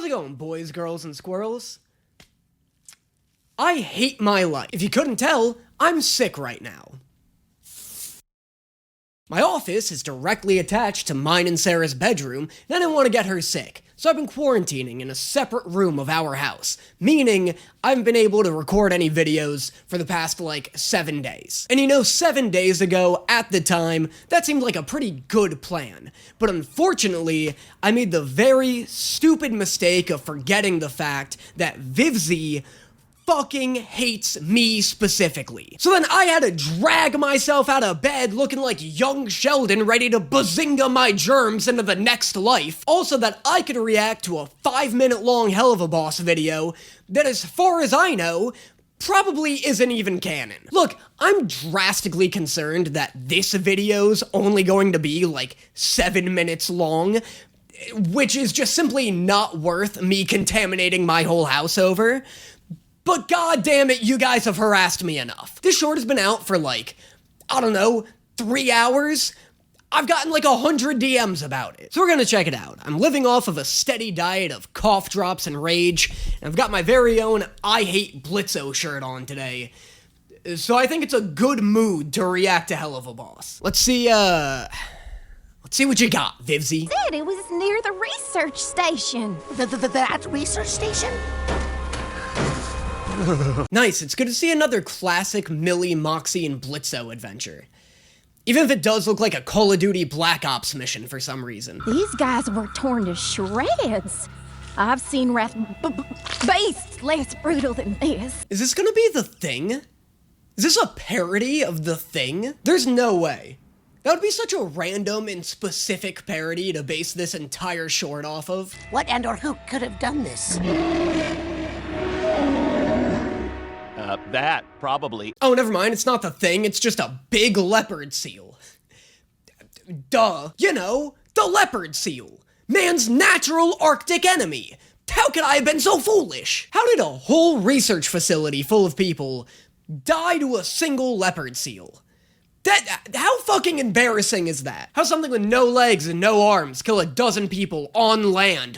How's it going, boys, girls, and squirrels? I hate my life. If you couldn't tell, I'm sick right now. My office is directly attached to mine and Sarah's bedroom, and I didn't want to get her sick, so I've been quarantining in a separate room of our house, meaning I haven't been able to record any videos for the past, 7 days. And 7 days ago, at the time, that seemed like a pretty good plan. But unfortunately, I made the very stupid mistake of forgetting the fact that Vivzy fucking hates me specifically. So then I had to drag myself out of bed looking like young Sheldon ready to bazinga my germs into the next life. Also that I could react to a 5-minute long Helluva Boss video that, as far as I know, probably isn't even canon. Look, I'm drastically concerned that this video's only going to be 7 minutes long, which is just simply not worth me contaminating my whole house over. But god damn it, you guys have harassed me enough. This short has been out for 3 hours. I've gotten 100 DMs about it. So we're gonna check it out. I'm living off of a steady diet of cough drops and rage, and I've got my very own I Hate BLITZO shirt on today. So I think it's a good mood to react to Helluva Boss. Let's see what you got, Vivzy. Said it was near the research station. That research station? Nice, it's good to see another classic Millie, Moxie, and BLITZO adventure. Even if it does look like a Call of Duty Black Ops mission for some reason. These guys were torn to shreds. I've seen beasts less brutal than this. Is this gonna be The Thing? Is this a parody of The Thing? There's no way. That would be such a random and specific parody to base this entire short off of. What and or who could have done this? That, probably. Oh, never mind, it's not The Thing, it's just a big leopard seal. Duh. The leopard seal. Man's natural Arctic enemy. How could I have been so foolish? How did a whole research facility full of people die to a single leopard seal? How fucking embarrassing is that? How something with no legs and no arms kill a dozen people on land?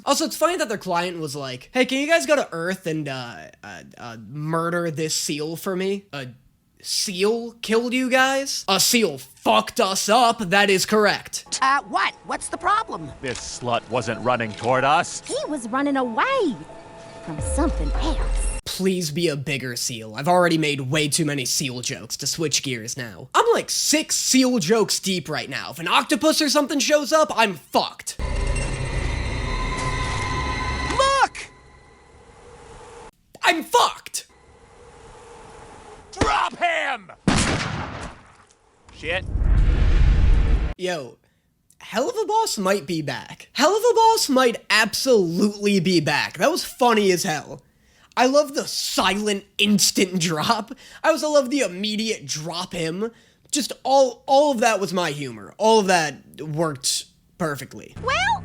Also, it's funny that their client was like, hey, can you guys go to Earth and, murder this seal for me? A seal killed you guys? A seal fucked us up, that is correct. What? What's the problem? This slut wasn't running toward us. He was running away from something else. Please be a bigger seal. I've already made way too many seal jokes to switch gears now. I'm 6 seal jokes deep right now. If an octopus or something shows up, I'm fucked. Look! I'm fucked! Drop him! Shit. Yo, Helluva Boss might be back. Helluva Boss might absolutely be back. That was funny as hell. I love the silent instant drop. I also love the immediate drop him. Just all of that was my humor. All of that worked perfectly. Well,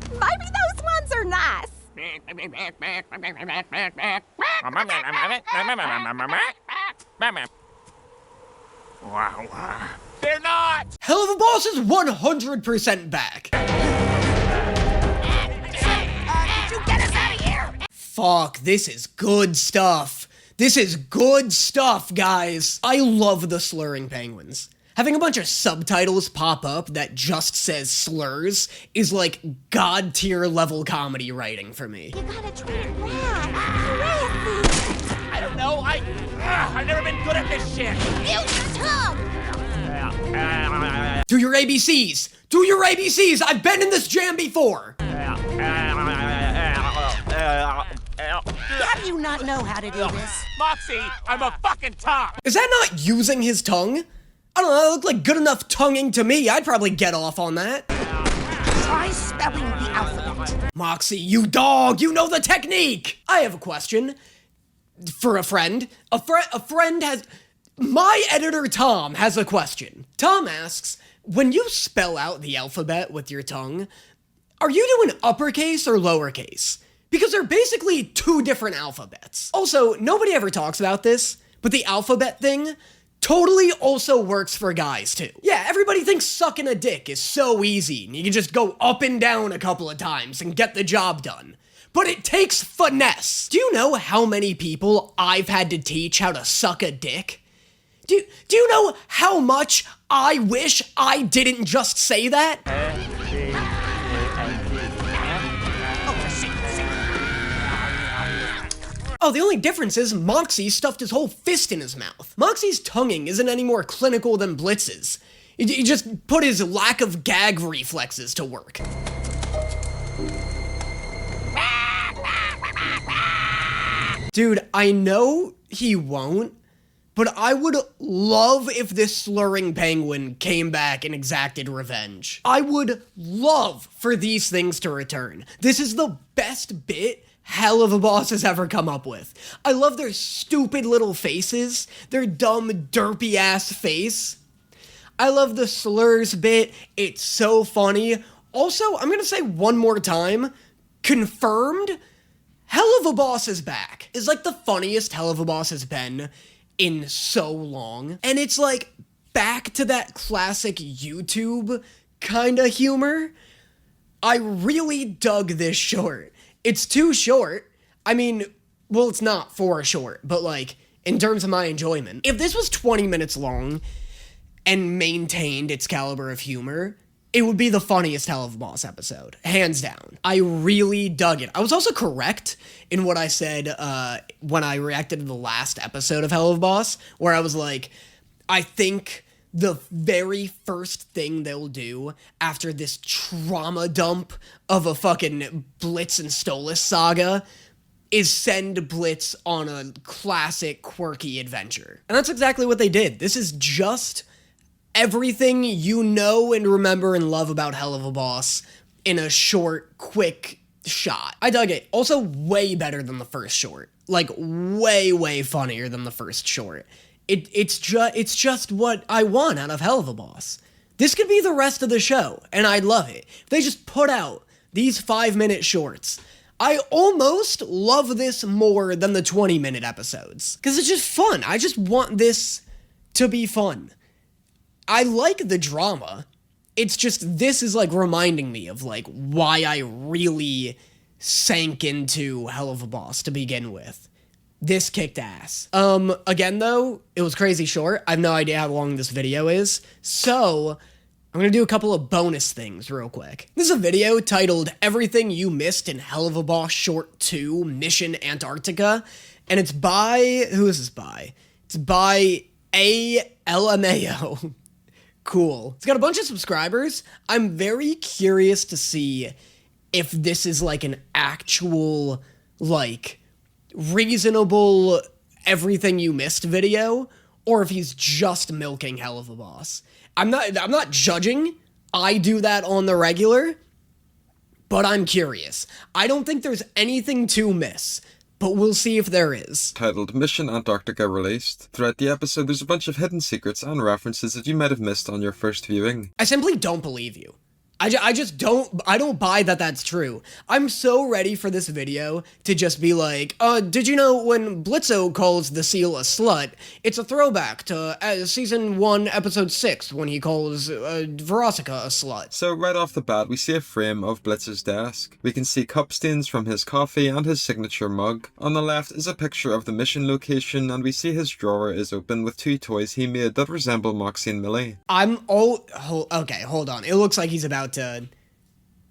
maybe those ones are nice. They're not! Helluva Boss is 100% back. Did you get us out of here? Fuck, this is good stuff. This is good stuff, guys. I love the slurring penguins. Having a bunch of subtitles pop up that just says slurs is god-tier level comedy writing for me. You gotta treat it right. I don't know, I've never been good at this shit. Use your tongue. Do your ABCs! Do your ABCs! I've been in this jam before! How do you not know how to do this? Moxie, I'm a fucking top! Is that not using his tongue? I don't know, that looked like good enough tonguing to me. I'd probably get off on that. Try spelling the alphabet. Moxie, you dog! You know the technique! I have a question. For a friend. A friend has... My editor, Tom, has a question. Tom asks, when you spell out the alphabet with your tongue, are you doing uppercase or lowercase? Because they're basically 2 different alphabets. Also, nobody ever talks about this, but the alphabet thing totally also works for guys too. Yeah, everybody thinks sucking a dick is so easy and you can just go up and down a couple of times and get the job done. But it takes finesse. Do you know how many people I've had to teach how to suck a dick? Do you know how much I wish I didn't just say that? Oh, the only difference is Moxie stuffed his whole fist in his mouth. Moxie's tonguing isn't any more clinical than Blitz's. He just put his lack of gag reflexes to work. Dude, I know he won't, but I would love if this slurring penguin came back and exacted revenge. I would love for these things to return. This is the best bit Helluva Boss has ever come up with. I love their stupid little faces, their dumb, derpy-ass face. I love the slurs bit, it's so funny. Also, I'm gonna say one more time, confirmed, Helluva Boss is back. It's like the funniest Helluva Boss has been in so long. And it's like back to that classic YouTube kinda humor. I really dug this short. It's too short. I mean, well, it's not for a short, but like, in terms of my enjoyment. If this was 20 minutes long and maintained its caliber of humor, it would be the funniest Helluva Boss episode, hands down. I really dug it. I was also correct in what I said when I reacted to the last episode of Helluva Boss, where I was like, I think the very first thing they'll do after this trauma dump of a fucking Blitz and Stolas saga is send Blitz on a classic quirky adventure. And that's exactly what they did. This is just everything you know and remember and love about Helluva Boss in a short, quick shot. I dug it. Also, way better than the first short. Like, way, way funnier than the first short. It's just what I want out of Helluva Boss. This could be the rest of the show, and I'd love it. If they just put out these 5-minute shorts. I almost love this more than the 20-minute episodes. Because it's just fun. I just want this to be fun. I like the drama. It's just, this is like reminding me of like why I really sank into Helluva Boss to begin with. This kicked ass. Again though, it was crazy short. I have no idea how long this video is. So, I'm gonna do a couple of bonus things real quick. This is a video titled Everything You Missed in Helluva Boss Short 2 Mission Antarctica. And it's by, who is this by? It's by LMAO. Cool. It's got a bunch of subscribers. I'm very curious to see if this is like an actual, like, reasonable Everything You Missed video, or if he's just milking Helluva Boss. I'm not judging. I do that on the regular, but I'm curious. I don't think there's anything to miss, but we'll see if there is. Titled Mission Antarctica released. Throughout the episode, there's a bunch of hidden secrets and references that you might have missed on your first viewing. I simply don't believe you. I just don't buy that that's true. I'm so ready for this video to just be like, did you know when BLITZO calls the seal a slut, it's a throwback to season 1, episode 6, when he calls Veronica a slut. So right off the bat, we see a frame of Blitz's desk. We can see cup stains from his coffee and his signature mug. On the left is a picture of the mission location, and we see his drawer is open with 2 toys he made that resemble Moxie and Millie. Okay, hold on. It looks like he's about to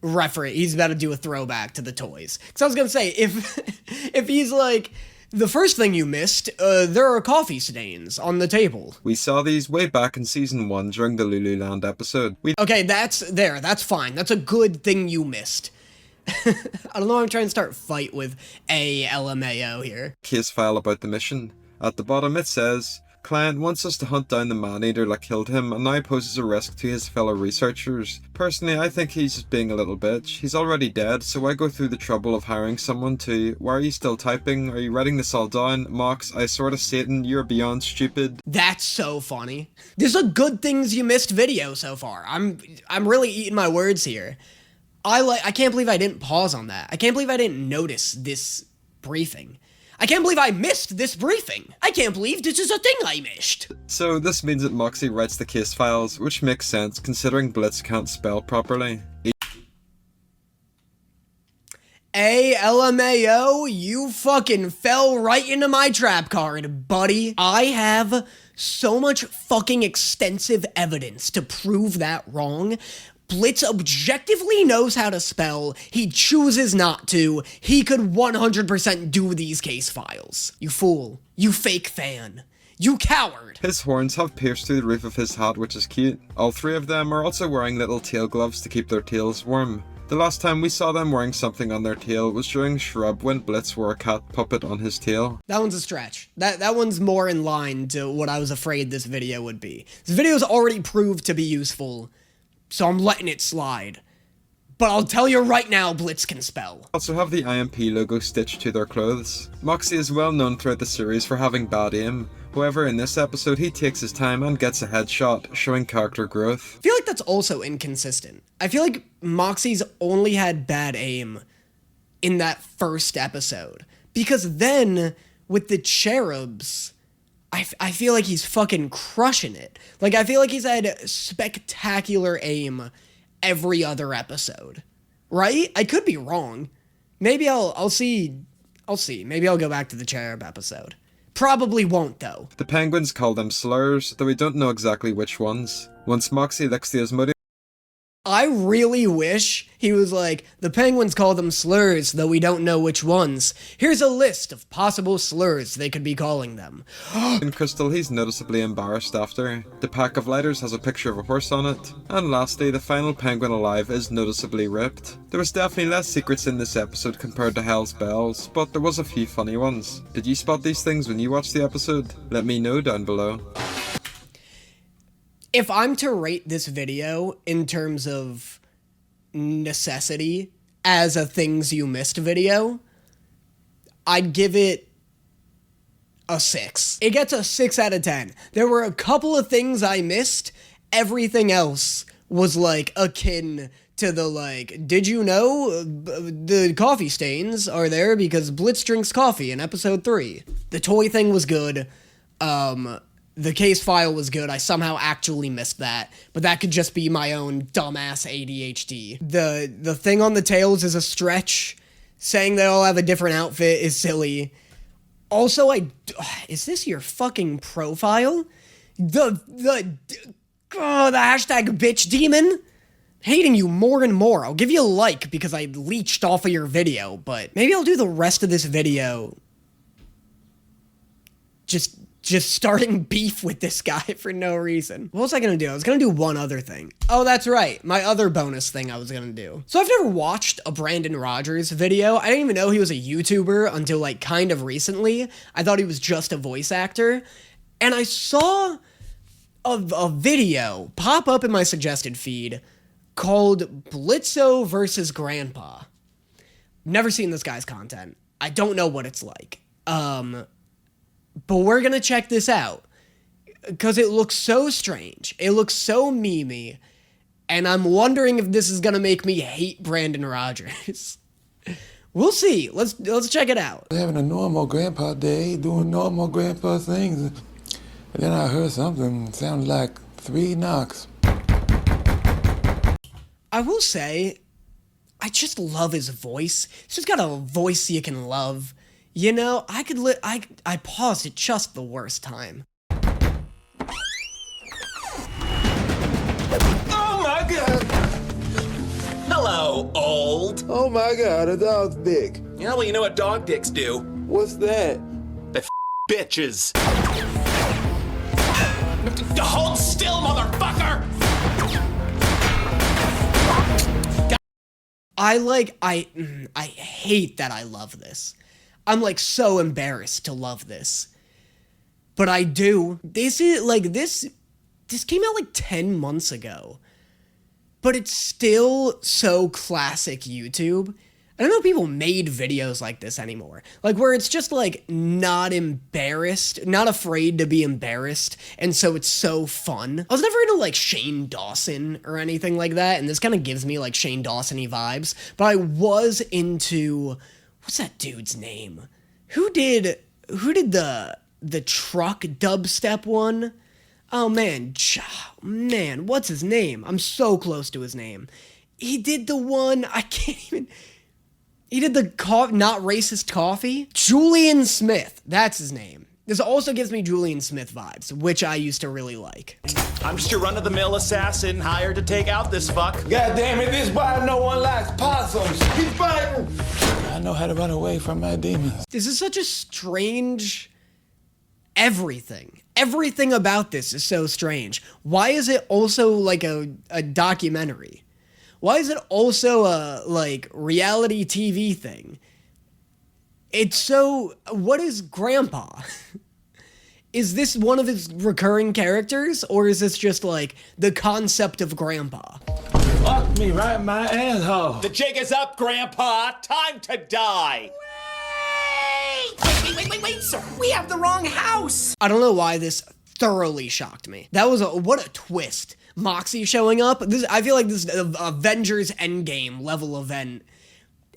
he's about to do a throwback to the toys. Because I was gonna say, if he's like, the first thing you missed, there are coffee stains on the table. We saw these way back in season 1 during the Lululand episode. Okay, that's fine. That's a good thing you missed. I don't know why I'm trying to start fight with LMAO here. Case file about the mission. At the bottom it says, Client wants us to hunt down the man-eater that killed him and now poses a risk to his fellow researchers. Personally, I think he's just being a little bitch. He's already dead, so why go through the trouble of hiring someone to... Why are you still typing? Are you writing this all down? Mox, I sort of Satan, you're beyond stupid. That's so funny. This is a good things you missed video so far. I'm really eating my words here. I can't believe I didn't pause on that. I can't believe I didn't notice this briefing. I can't believe I missed this briefing. I can't believe this is a thing I missed. So this means that Moxie writes the case files, which makes sense considering Blitz can't spell properly. LMAO, you fucking fell right into my trap card, buddy. I have so much fucking extensive evidence to prove that wrong. Blitz objectively knows how to spell. He chooses not to. He could 100% do these case files. You fool. You fake fan. You coward. His horns have pierced through the roof of his hat, which is cute. All three of them are also wearing little tail gloves to keep their tails warm. The last time we saw them wearing something on their tail was during Shrub when Blitz wore a cat puppet on his tail. That one's a stretch. That one's more in line to what I was afraid this video would be. This video's already proved to be useful, so I'm letting it slide. But I'll tell you right now, Blitz can spell. Also have the IMP logo stitched to their clothes. Moxie is well known throughout the series for having bad aim. However, in this episode, he takes his time and gets a headshot, showing character growth. I feel like that's also inconsistent. I feel like Moxie's only had bad aim in that first episode. Because then, with the cherubs, I feel like he's fucking crushing it. Like, I feel like he's had spectacular aim every other episode. Right? I could be wrong. Maybe I'll see. Maybe I'll go back to the cherub episode. Probably won't, though. The penguins call them slurs, though we don't know exactly which ones. Once Moxie licks the Asmodeus, I really wish he was like, the penguins call them slurs, though we don't know which ones. Here's a list of possible slurs they could be calling them. in Crystal, he's noticeably embarrassed after. The pack of lighters has a picture of a horse on it. And lastly, the final penguin alive is noticeably ripped. There was definitely less secrets in this episode compared to Hell's Bells, but there was a few funny ones. Did you spot these things when you watched the episode? Let me know down below. If I'm to rate this video in terms of necessity as a things you missed video, I'd give it a 6. It gets a 6 out of 10. There were a couple of things I missed. Everything else was like akin to the like, did you know the coffee stains are there because Blitz drinks coffee in episode 3. The toy thing was good. The case file was good. I somehow actually missed that, but that could just be my own dumbass ADHD. The thing on the tails is a stretch. Saying they all have a different outfit is silly. Also, is this your fucking profile? The hashtag bitch demon? Hating you more and more. I'll give you a like because I leached off of your video, but maybe I'll do the rest of this video just starting beef with this guy for no reason. What was I gonna do? I was gonna do one other thing. Oh, that's right. My other bonus thing I was gonna do. So I've never watched a Brandon Rogers video. I didn't even know he was a YouTuber until like kind of recently. I thought he was just a voice actor. And I saw a video pop up in my suggested feed called BLITZO versus Grandpa. Never seen this guy's content. I don't know what it's like. But we're gonna check this out, because it looks so strange, it looks so memey, and I'm wondering if this is gonna make me hate Brandon Rogers. We'll see, let's check it out. Having a normal grandpa day, doing normal grandpa things, and then I heard something, sounded like 3 knocks. I will say, I just love his voice. He's just got a voice you can love. You know, I paused at just the worst time. Oh my god! Hello, old. Oh my god, a dog's dick. Yeah, well, you know what dog dicks do? What's that? They bitches. Hold still, motherfucker! I hate that I love this. I'm like so embarrassed to love this. But I do. This came out like 10 months ago. But it's still so classic YouTube. I don't know if people made videos like this anymore. Like where it's just like not embarrassed, not afraid to be embarrassed, and so it's so fun. I was never into like Shane Dawson or anything like that, and this kind of gives me like Shane Dawson-y vibes, but I was into, what's that dude's name? Who did the truck dubstep one? Oh man, what's his name? I'm so close to his name. He did the one, I can't even... He did the not racist coffee? Julian Smith, that's his name. This also gives me Julian Smith vibes, which I used to really like. I'm just your run-of-the-mill assassin hired to take out this fuck. God damn it, this bar no one likes possums. He's fighting. I know how to run away from my demons. This is such a strange... everything. Everything about this is so strange. Why is it also like a documentary? Why is it also a, like, reality TV thing? It's so... What is Grandpa? Is this one of his recurring characters? Or is this just, like, the concept of Grandpa? Fuck me right in my asshole. The jig is up, Grandpa. Time to die. Wait, sir. We have the wrong house. I don't know why this thoroughly shocked me. That was what a twist. Moxie showing up. I feel like this is an Avengers Endgame level event.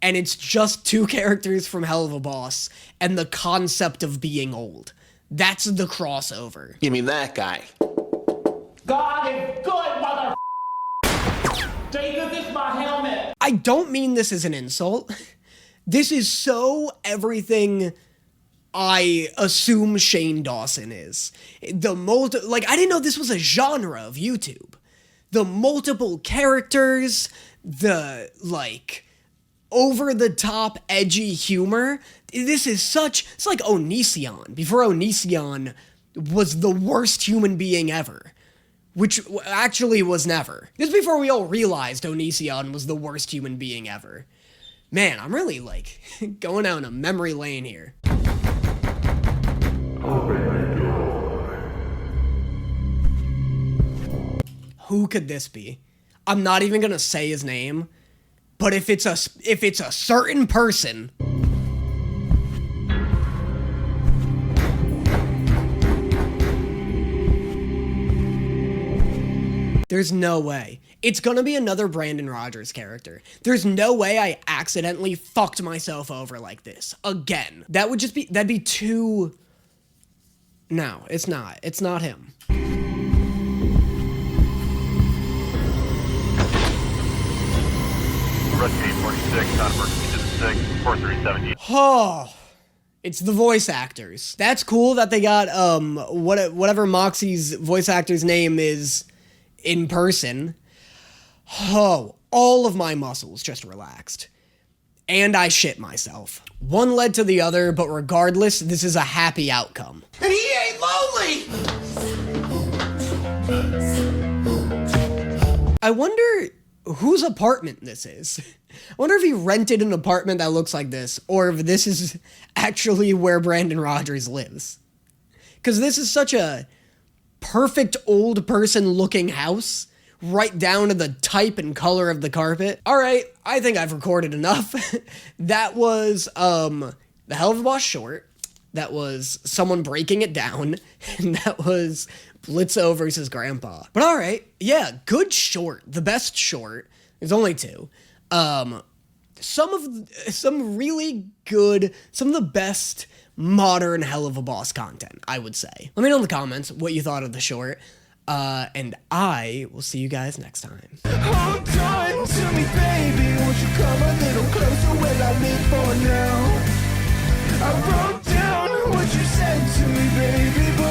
And it's just two characters from Helluva Boss and the concept of being old. That's the crossover. You mean that guy? God is good, mother. Jesus is my helmet. I don't mean this as an insult. This is so everything I assume Shane Dawson is. I didn't know this was a genre of YouTube. The multiple characters, the, like, over-the-top, edgy humor. This is it's like Onision, before Onision was the worst human being ever. Which actually was never. This is before we all realized Onision was the worst human being ever. Man, I'm really, like, going down a memory lane here. Who could this be? I'm not even gonna say his name, but if it's a certain person... There's no way. It's gonna be another Brandon Rogers character. There's no way I accidentally fucked myself over like this. Again. That'd be too... No, it's not. It's not him. Rescue 46, on emergency to 6, 4317. Oh, it's the voice actors. That's cool that they got, whatever Moxie's voice actor's name is in person. Oh, all of my muscles just relaxed. And I shit myself. One led to the other, but regardless, this is a happy outcome. And he ain't lonely. I wonder whose apartment this is. I wonder if he rented an apartment that looks like this, or if this is actually where Brandon Rogers lives. Because this is such a perfect old person looking house, right down to the type and color of the carpet. All right, I think I've recorded enough. That was the Helluva Boss short. That was someone breaking it down, and that was BLITZO versus Grandpa. But all right, yeah, good short, the best short. There's only two. Some of the best modern Helluva Boss content, I would say. Let me know in the comments what you thought of the short, and I will see you guys next time. Hold on to me, baby. Won't you come a little closer? Where I live for now. I wrote down what you said to me, baby.